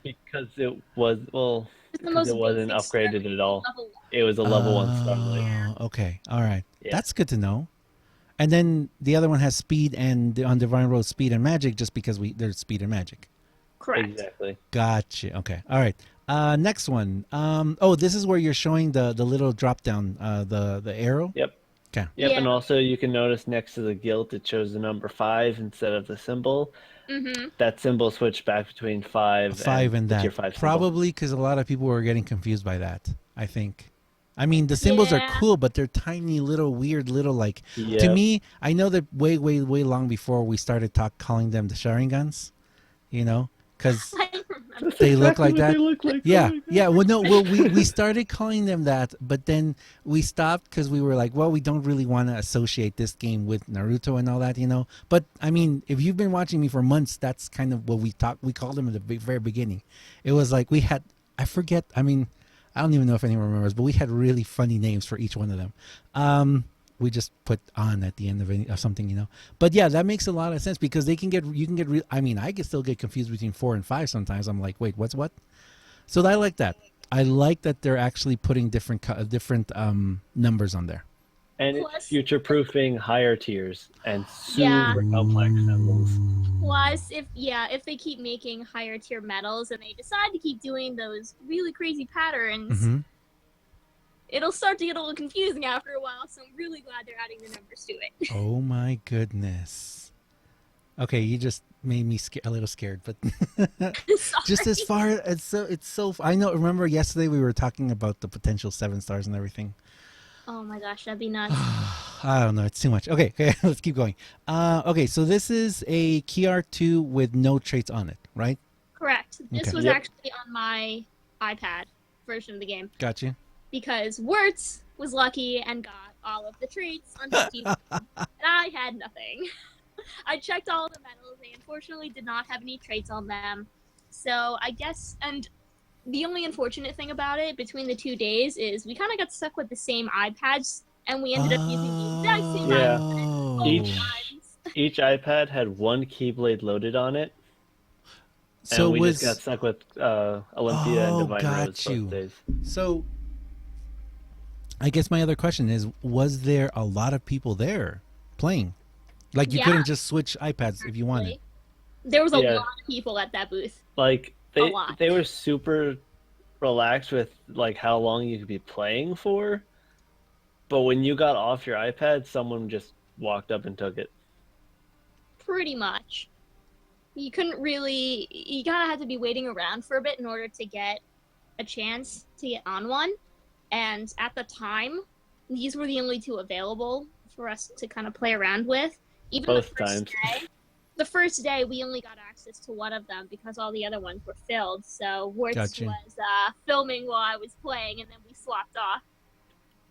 Because it was, well, It's the because most it wasn't basic upgraded Starlight at all. level 1. It was a level 1 Starlight. Yeah. Okay. All right. Yeah. That's good to know. And then the other one has speed and on Divine Road speed and magic just because there's speed and magic. Correct. Exactly. Gotcha. Okay. All right. Next one. This is where you're showing the little drop down, the arrow. Yep. Okay. Yep. Yeah. And also you can notice next to the guilt, it shows the number 5 instead of the symbol. Mhm. That symbol switched back between 5 5 and the tier that. 5 symbol. Probably because a lot of people were getting confused by that. I think. I mean, the symbols are Yeah. cool, but they're tiny, little, weird, little like. To Yep. me, I know that way long before we started calling them the Sharingans, you know, because I remember. That's they look exactly like what that. They look like. Yeah, Oh my God. yeah. Well, no, well, we started calling them that, but then we stopped because we were like, well, we don't really want to associate this game with Naruto and all that, you know. But I mean, if you've been watching me for months, that's kind of what we called them at the very beginning. It was like we had, I forget. I mean, I don't even know if anyone remembers, but we had really funny names for each one of them. We just put on at the end of something, you know. But yeah, that makes a lot of sense because you can get. I mean, I can still get confused between 4 and 5 sometimes. I'm like, wait, what's what? So I like that. I like that they're actually putting different numbers on there. And it's Plus- future-proofing higher tiers and super Yeah. complex symbols. Plus, if they keep making higher tier medals and they decide to keep doing those really crazy patterns, Mhm. it'll start to get a little confusing after a while. So I'm really glad they're adding the numbers to it. Oh my goodness. Okay, you just made me a little scared, but just as far as it's so. I know. Remember yesterday we were talking about the potential 7 stars and everything. Oh my gosh, that'd be nuts. I don't know. It's too much. Okay, let's keep going. Okay, so this is a Key R2 with no traits on it, right? Correct. This Okay. was Yep. actually on my iPad version of the game Got you. because Werts was lucky and got all of the traits on his team, and I had nothing. I checked all the medals. They unfortunately did not have any traits on them. So I guess, and the only unfortunate thing about it between the 2 days is we kind of got stuck with the same iPads, and we ended up using the exact same Yeah. iPad both Each- times. Each iPad had one Keyblade loaded on it, So and we was just got stuck with Olympia and Divine got Rose you. both days. So I guess my other question is: was there a lot of people there playing? Like you Yeah. couldn't just switch iPads if you wanted. There was a Yeah. lot of people at that booth. Like A lot. they were super relaxed with like how long you could be playing for, but when you got off your iPad, someone just walked up and took it. Pretty much. You couldn't really. You kind of had to be waiting around for a bit in order to get a chance to get on one. And at the time, these were the only 2 available for us to kind of play around with. Even Both the first times. day. the first day we only got access to one of them because all the other ones were filled. So Wertz Gotcha. was filming while I was playing, and then we swapped off.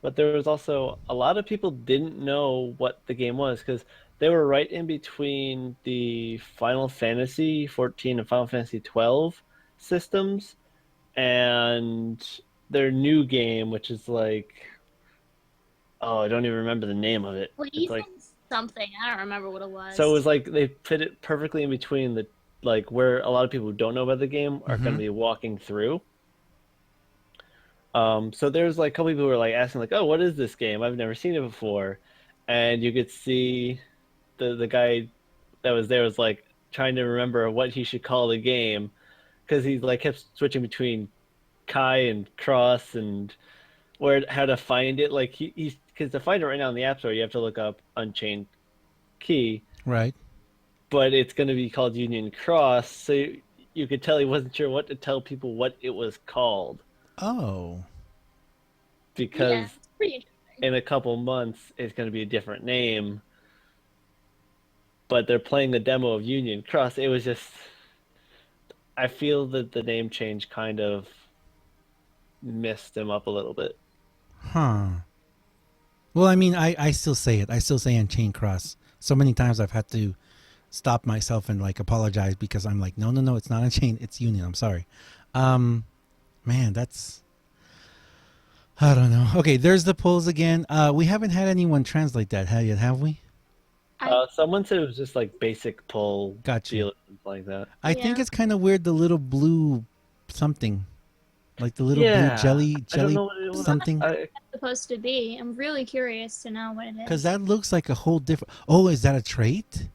But there was also a lot of people didn't know what the game was because they were right in between the Final Fantasy 14 and Final Fantasy 12 systems and their new game, which is like, oh, I don't even remember the name of it. Well, It's like, something. I don't remember what it was. so it was like they fit it perfectly in between the, like, where a lot of people who don't know about the game are going to be walking through. So there's like a couple people who were like asking like, oh, what is this game? I've never seen it before. And you could see the guy that was there was like trying to remember what he should call the game because he like kept switching between Kai and Cross and how to find it. Like he's because to find it right now in the App Store, you have to look up Unchained Key. Right. But it's going to be called Union Cross, so you could tell he wasn't sure what to tell people what it was called. Oh. Because it's pretty interesting. in a couple months, it's going to be a different name. But they're playing the demo of Union Cross. It was just... I feel that the name change kind of messed them up a little bit. Huh. Well, I mean, I still say it. I still say Unchained Cross. So many times I've had to stop myself and like apologize because I'm like, no, it's not Unchained. It's Union. I'm sorry. Man, that's... I don't know. Okay, there's the polls again. We haven't had anyone translate that yet, have we? Someone said it was just like basic pull Gotcha. deal like that. I think it's kind of weird, the little blue something. Like the little blue jelly I don't know what it was. something. It's supposed to be. I'm really curious to know what it is. Because that looks like a whole different... Oh, is that a trait?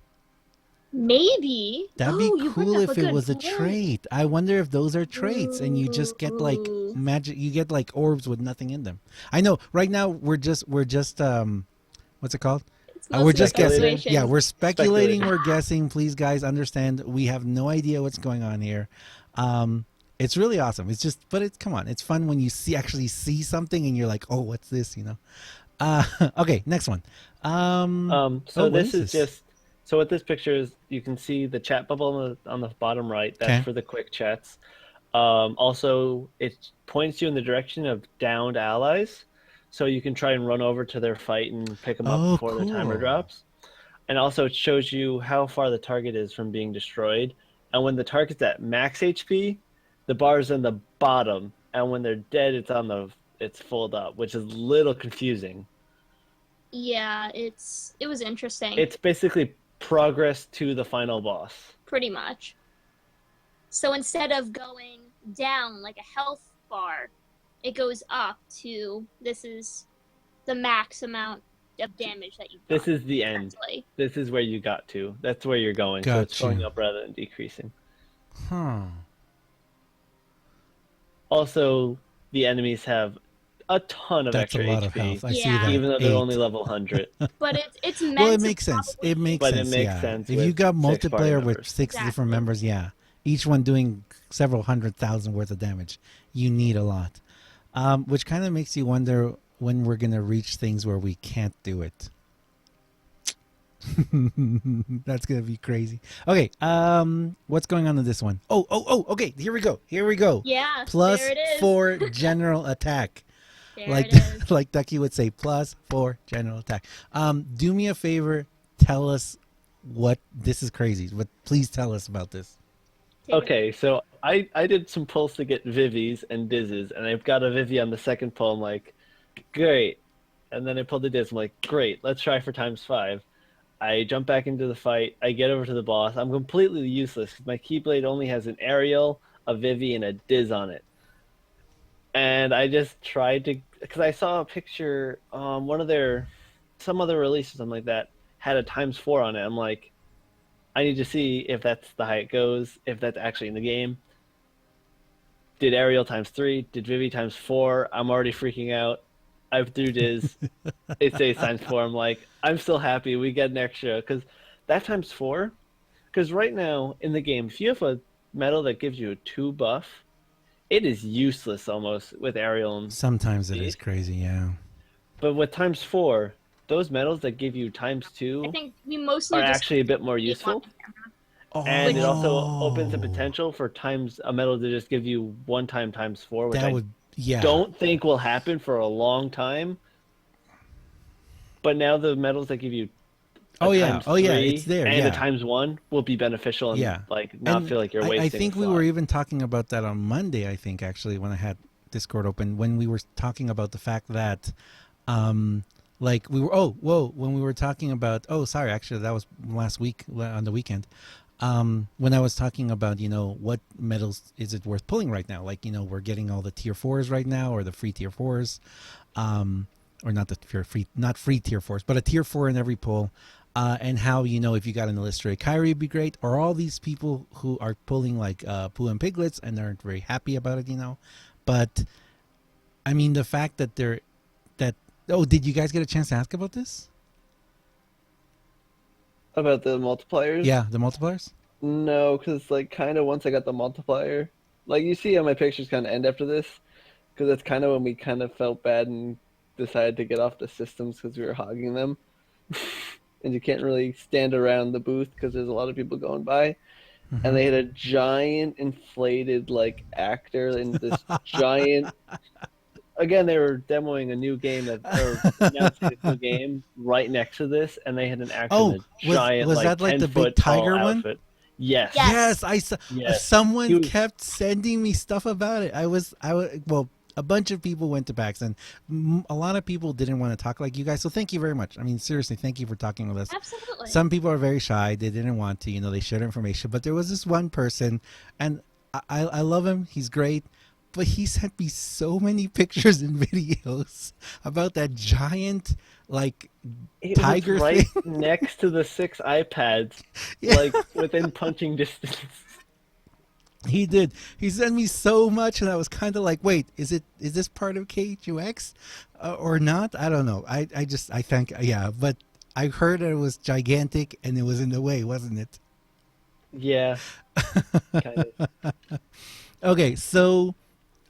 Maybe. That'd be cool if it was a trait. I wonder if those are traits and you just get like magic. You get like orbs with nothing in them. I know. Right now we're just what's it called? We're just guessing. Yeah, we're speculating. We're guessing. Please, guys, understand. We have no idea what's going on here. It's really awesome. It's just, but it's come on. It's fun when you actually see something and you're like, oh, what's this? You know. Okay, next one. So this is just. So what this picture is, you can see the chat bubble on the bottom right. That's for the quick chats. Also, it points you in the direction of downed allies, so you can try and run over to their fight and pick them up before the timer drops. And also, it shows you how far the target is from being destroyed. And when the target's at max HP, the bar is in the bottom, and when they're dead, it's full up, which is a little confusing. Yeah, it was interesting. It's basically progress to the final boss. Pretty much. So instead of going down like a health bar, it goes up to this is the max amount of damage that you've done. This is the end. This is where you got to. That's where you're going. Gotcha. So it's going up rather than decreasing. Also, the enemies have a ton of extra lot HP. Of health. I see that. Even though they're only level 100. But it's meant well, it makes sense. It makes sense. If you got multiplayer with six different members, each one doing several 100,000 worth of damage, you need a lot. Which kind of makes you wonder when we're gonna reach things where we can't do it. That's gonna be crazy. Okay, what's going on in this one? Oh, okay, here we go. Yeah, plus there it is. 4 general attack. Like Ducky would say, plus 4 general attack. Do me a favor, tell us what this is crazy, but please tell us about this. Okay, so I did some pulls to get Vivies and Dizzes, and I've got a Vivi on the second pull. I'm like, great. And then I pulled the Diz. I'm like, great, let's try for ×5. I jump back into the fight. I get over to the boss. I'm completely useless because my Keyblade only has an Aerial, a Vivi, and a Diz on it. And I just tried to, because I saw a picture, some other release or something like that had a ×4 on it. I'm like, I need to see if that's the height it goes, if that's actually in the game. Did Aerial ×3, did Vivi ×4. I'm already freaking out. I threw Diz. It says ×4. I'm like, I'm still happy. We get an extra, because that ×4, because right now in the game, if you have a medal that gives you a 2 buff, it is useless almost with Aerial. And sometimes it is crazy, yeah. But with ×4, those medals that give you I ×2 think we are mostly just actually a bit more keep on useful. the camera, And it which also opens the Oh, potential for times a medal to just give you one time ×4, which that I would, yeah. don't think will happen for a long time. But now the medals that give you a Oh yeah. times Oh yeah. It's three there. and a Yeah. ×1 will be beneficial and Yeah. like not And feel like you're I wasting a think we were slot. even talking about that on Monday, I think, actually, when I had Discord open, when we were talking about the fact that, um, like we were, oh, whoa, when we were talking about, oh, sorry, actually, that was last week on the weekend. When I was talking about, what medals is it worth pulling right now? Like, we're getting all the tier fours right now, or the free tier fours, um, or not the free, not free tier fours, but a tier four in every pull. And how, if you got an illustrated Kyrie would be great, or all these people who are pulling like Pooh and Piglets and aren't very happy about it. But I mean, the fact that that, oh, did you guys get a chance to ask about this? About the multipliers? Yeah, the multipliers. No, because like kind of once I got the multiplier, like you see how my pictures kind of end after this, because that's kind of when we kind of felt bad and decided to get off the systems because we were hogging them, and you can't really stand around the booth because there's a lot of people going by. And Mm-hmm. they had a giant inflated like actor in this giant. Again, they were demoing a new game that or announcing a new game right next to this, and they had an actor in Oh, a giant was like that like ten the big foot tall tiger one? outfit. Yes, yes, Yes, I saw. yes, he Someone was. kept sending me stuff about it. Well, a bunch of people went to PAX, and a lot of people didn't want to talk like you guys. So thank you very much. I mean, seriously, thank you for talking with us. absolutely. Some people are very shy; they didn't want to. They shared information, but there was this one person, and I love him. He's great. But he sent me so many pictures and videos about that giant, like, It was tiger thing. right next to the 6 iPads, Yeah. like within punching distance. He did. He sent me so much, and I was kind of like, "Wait, is this part of KHUX, or not? I don't know. I think, yeah, but I heard it was gigantic, and it was in the way, wasn't it?" Yeah, kind of. Okay, so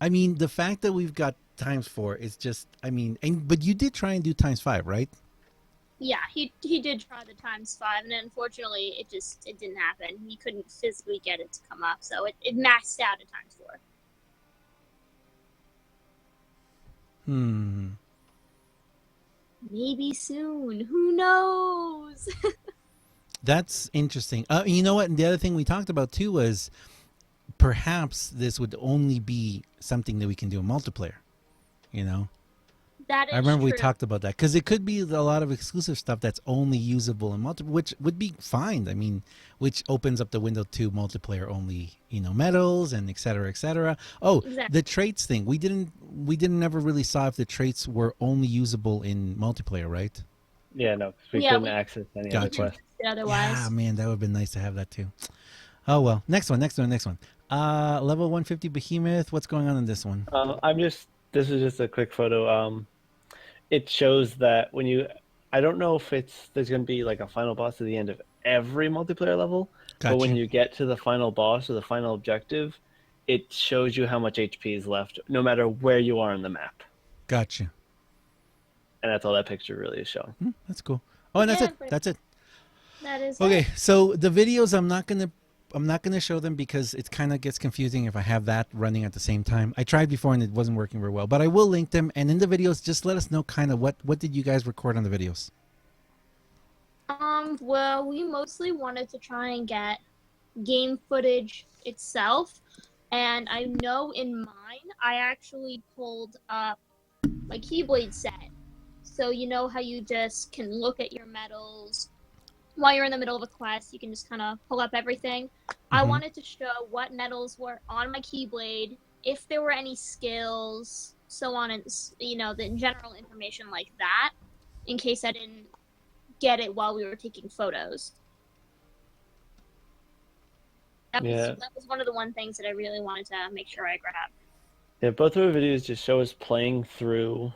I mean, the fact that we've got times four is just, I mean, but you did try and do times five, right? Yeah, he did try the ×5, and unfortunately, it didn't happen. He couldn't physically get it to come up, so it maxed out at ×4. Hmm. Maybe soon. Who knows? That's interesting. You know what? And the other thing we talked about too was perhaps this would only be something that we can do in multiplayer. You know, That I is remember we true. talked about that because it could be a lot of exclusive stuff that's only usable in multiplayer, which would be fine. I mean, which opens up the window to multiplayer only, medals and et cetera, et cetera. Oh, Exactly. the traits thing. We didn't ever really saw if the traits were only usable in multiplayer, right? Yeah, no, 'cause we Yeah, couldn't we access any other Gotcha. couldn't quests. test it Yeah, otherwise. man, that would have been nice to have that too. Oh well. Next one, next one, next one. Level 150 behemoth. What's going on in this one? I'm just. This is just a quick photo. It shows that when you, I don't know if there's going to be like a final boss at the end of every multiplayer level, but Got when you. you get to the final boss or the final objective, it shows you how much HP is left, no matter where you are in the map, Got you. and that's all that picture really is showing. That's cool. Oh, and that's Yeah, it. but That's it. that is Okay, it. so the videos I'm not gonna show them because it kind of gets confusing if I have that running at the same time. I tried before and it wasn't working very well, but I will link them. And in the videos, just let us know kind of what did you guys record on the videos. Well, we mostly wanted to try and get game footage itself, and I know in mine, I actually pulled up my Keyblade set. So you know how you just can look at your medals while you're in the middle of a quest, you can just kind of pull up everything. I Mm-hmm. wanted to show what medals were on my Keyblade, if there were any skills, so on, and the general information like that, in case I didn't get it while we were taking photos. That was Yeah, that was one of the things that I really wanted to make sure I grabbed. yeah. Both of our videos just show us playing through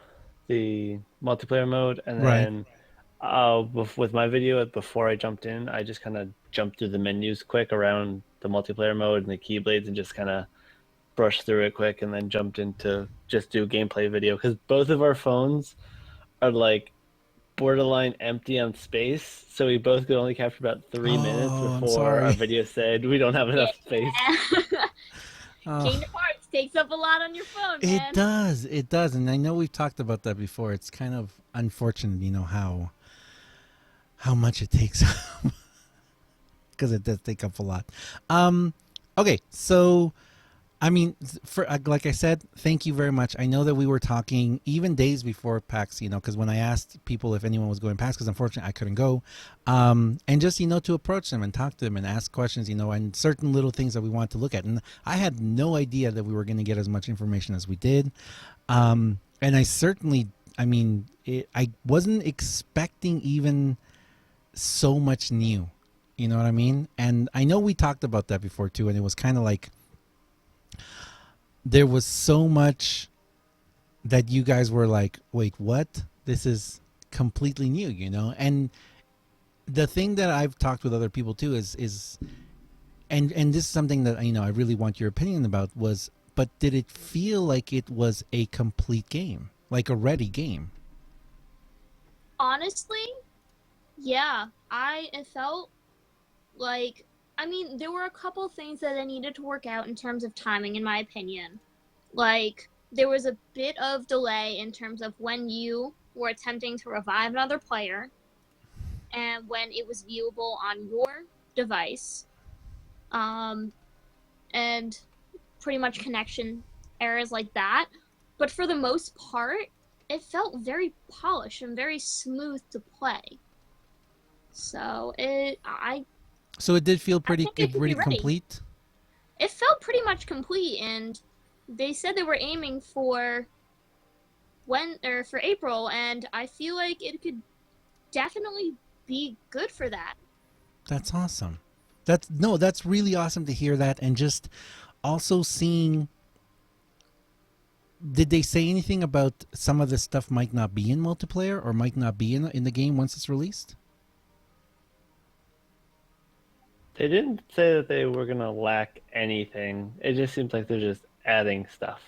the multiplayer mode, and Right. then with my video before I jumped in, I just kind of jumped through the menus quick around the multiplayer mode and the keyblades, and just kind of brushed through it quick, and then jumped into just do gameplay video because both of our phones are like borderline empty on space, so we both could only capture about 3 minutes Oh, I'm before our sorry. video said we don't have enough space. Yeah. Oh, Kingdom Hearts takes up a lot on your phone, it man. does. It does. And I know we've talked about that before. It's kind of unfortunate, how much it takes because it does take up a lot. Um, okay, so I mean, for like I said, thank you very much. I know that we were talking even days before PAX, because when I asked people if anyone was going PAX, because unfortunately I couldn't go, and just to approach them and talk to them and ask questions, and certain little things that we wanted to look at, and I had no idea that we were going to get as much information as we did, and I certainly, I wasn't expecting even so much new, you know what I mean? And I know we talked about that before too, and it was kind of like there was so much that you guys were like, wait, what? This is completely new, And the thing that I've talked with other people too is and this is something that I really want your opinion about was, but did it feel like it was a complete game, like a ready game? Honestly, yeah. It felt like, there were a couple things that I needed to work out in terms of timing, in my opinion. Like, there was a bit of delay in terms of when you were attempting to revive another player and when it was viewable on your device. And pretty much connection errors like that. But for the most part, it felt very polished and very smooth to play. So So it did feel I pretty think it could be pretty ready. complete. It felt pretty much complete, and they said they were aiming for for April, and I feel like it could definitely be good for that. That's awesome. That's really awesome to hear that, and just also seeing. Did they say anything about some of the stuff might not be in multiplayer or might not be in the game once it's released? They didn't say that they were gonna lack anything. It just seems like they're just adding stuff.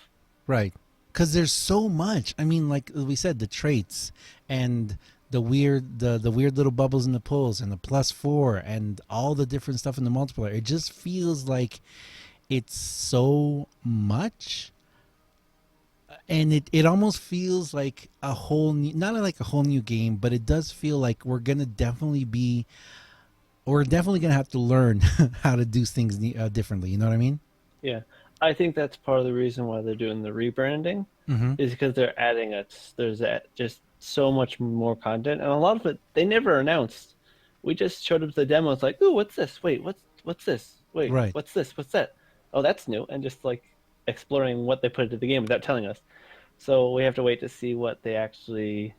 Right. Because there's so much. I mean, like we said, the traits and the weird little bubbles in the pulls and the +4 and all the different stuff in the multiplayer. It just feels like it's so much, and it almost feels like a whole new, not like a whole new game, but it does feel like we're definitely gonna have to learn how to do things differently. You know what I mean? Yeah, I think that's part of the reason why they're doing the rebranding, Mm-hmm. is because they're adding just so much more content, and a lot of it they never announced. We just showed up the demo. It's like, ooh, what's this? Wait, what's this? Wait, Right. what's this? What's that? Oh, that's new, and just like exploring what they put into the game without telling us. So we have to wait to see what they actually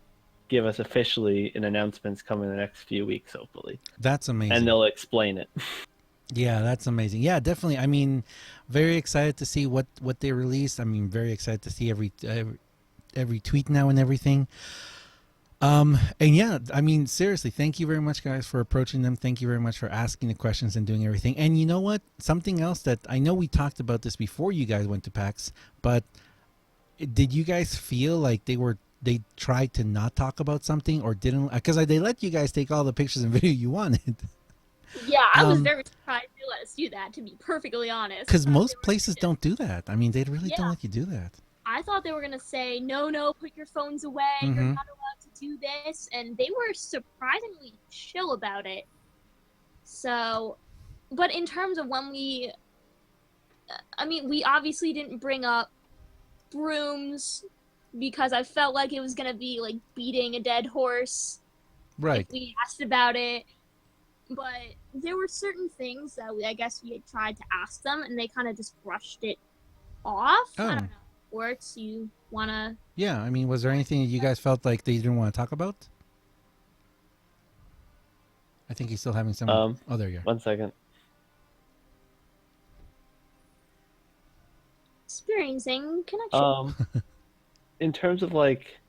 give us officially in announcements coming in the next few weeks, hopefully, That's and amazing. they'll explain it. Yeah, that's amazing. Yeah, definitely. I mean, very excited to see what they released. I mean, very excited to see every tweet now and everything. And yeah, I mean, seriously, thank you very much, guys, for approaching them. Thank you very much for asking the questions and doing everything. And you know what? Something else that I know we talked about this before you guys went to PAX, but did you guys feel like they tried to not talk about something or didn't? Because they let you guys take all the pictures and video you wanted. Yeah, I was Um, very surprised they let us do that, to be perfectly honest. I because thought they most were places don't do that. I mean, they really don't Yeah, let you do that. I thought they were gonna say, no, no, put your phones away, you're Mm-hmm. not allowed to do this, and they were surprisingly chill about it. So, but in terms of when we obviously didn't bring up brooms because I felt like it was gonna be like beating a dead horse if Right. we asked about it. But there were certain things that I guess we had tried to ask them, and they kind of just brushed it off. I Oh, don't know. Werts, you wanna? yeah. I mean, was there anything that you guys felt like they didn't want to talk about? I think he's still having some. Um, Oh, there you are. 1 second. Experiencing connection. Um, in terms of like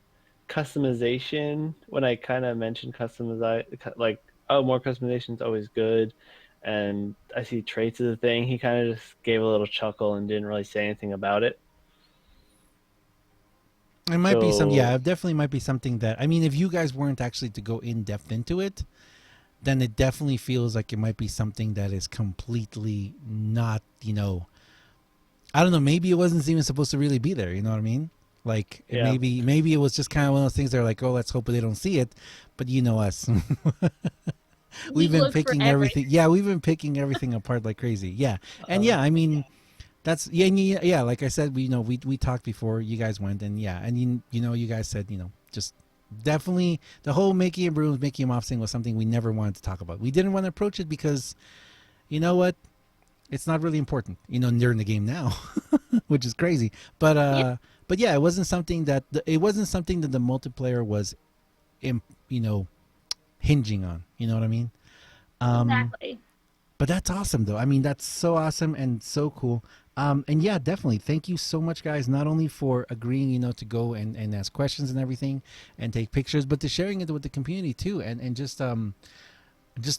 customization, when I kind of mentioned customize, like, oh, more customization is always good, and I see traits as a thing, he kind of just gave a little chuckle and didn't really say anything about it. It might be some, So yeah, it definitely might be something that, I mean, if you guys weren't actually to go in depth into it, then it definitely feels like it might be something that is completely not, I don't know, maybe it wasn't even supposed to really be there, you know what I mean? Like yeah, maybe it was just kind of one of those things they're like, oh, let's hope they don't see it. But you know us. We We've been look for picking everything. everything. Yeah, we've been picking everything apart like crazy. Yeah. And yeah, I mean, that's yeah, yeah. Like I said, we talked before you guys went, and yeah, and you guys said just definitely the whole Mickey and Brooms, Mickey and Moth thing was something we never wanted to talk about. We didn't want to approach it because you know what, it's not really important. During the game now, which is crazy. But Yeah, but yeah, it wasn't something that the multiplayer was, you know, hinging on. You know what I mean? Um, exactly. But that's awesome, though. I mean, that's so awesome and so cool. And yeah, definitely. Thank you so much, guys, not only for agreeing, to go and ask questions and everything and take pictures, but to sharing it with the community too. And just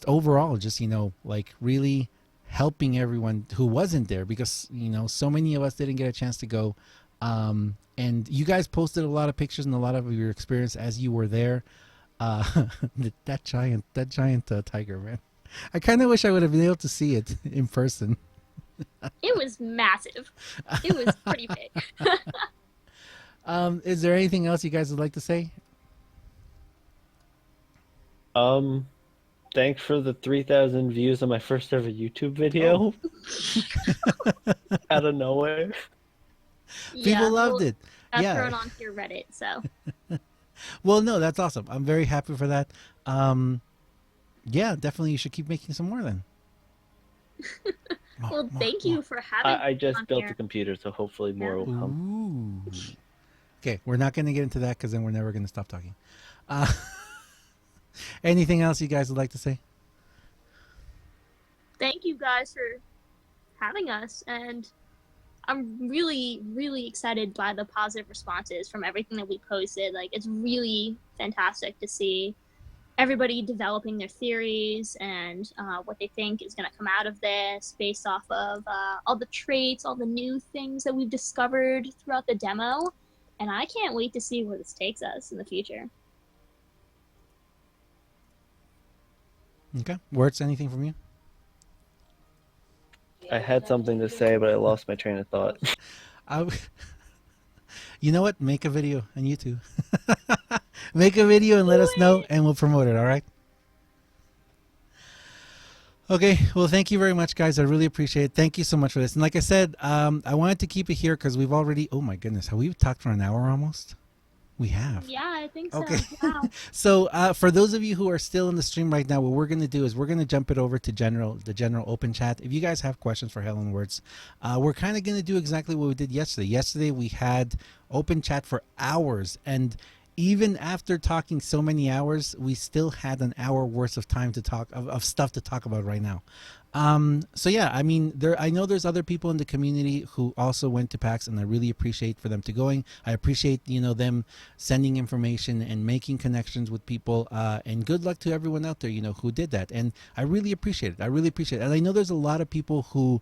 overall, just, like really helping everyone who wasn't there because, so many of us didn't get a chance to go. And you guys posted a lot of pictures and a lot of your experience as you were there. Uh, that giant tiger, man. I kind of wish I would have been able to see it in person. It was massive. It was pretty big. Is there anything else you guys would like to say? um, thanks for the 3,000 views on my first ever YouTube Oh, video out of nowhere. people Yeah, loved well, it. got Yeah. thrown onto your Reddit, so Well, no, that's awesome. I'm very happy for that. Um, yeah, definitely. You should keep making some more then. More, well, more, thank more. you for having I me just on built the here. computer, so hopefully Yeah. more will come. Ooh. Okay, we're not going to get into that because then we're never going to stop talking. Uh, anything else you guys would like to say? Thank you guys for having us, and I'm really, really excited by the positive responses from everything that we posted. Like, it's really fantastic to see everybody developing their theories and what they think is going to come out of this based off of all the traits, all the new things that we've discovered throughout the demo. And I can't wait to see where this takes us in the future. Okay. Words, anything from you? I had something to say, but I lost my train of thought. I, you know what? Make a video on YouTube. Make a video and let us know, and we'll promote it. All right. Okay. Well, thank you very much, guys. I really appreciate it. Thank you so much for this. And like I said, I wanted to keep it here because we've already. Oh my goodness, have we talked for an hour almost? We have. Yeah, I think so. Okay. Wow. So for those of you who are still in the stream right now, what we're going to do is we're going to jump it over to the general open chat. If you guys have questions for Helen Werts, we're kind of going to do exactly what we did yesterday. Yesterday we had open chat for hours, and even after talking so many hours, we still had an hour worth of time to talk of stuff to talk about right now. So yeah, I mean, I know there's other people in the community who also went to PAX, and I really appreciate for them to going. I appreciate them sending information and making connections with people. And good luck to everyone out there who did that. And I really appreciate it. I really appreciate it. And I know there's a lot of people who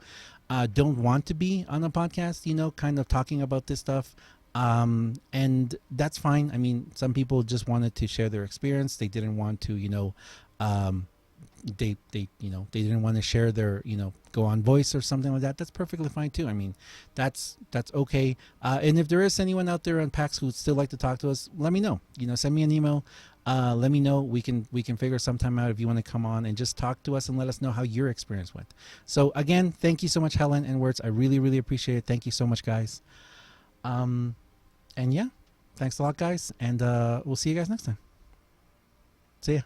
don't want to be on a podcast, kind of talking about this stuff. And that's fine. I mean, some people just wanted to share their experience. They didn't want to, um, they didn't want to share their go on voice or something like that. That's perfectly fine too. I mean, that's okay. And if there is anyone out there on PAX who'd still like to talk to us, let me know. Send me an email. Let me know. We can figure some time out if you want to come on and just talk to us and let us know how your experience went. So again, thank you so much, Helen and Werts. I really, really appreciate it. Thank you so much, guys. And yeah, thanks a lot, guys. And we'll see you guys next time. See ya.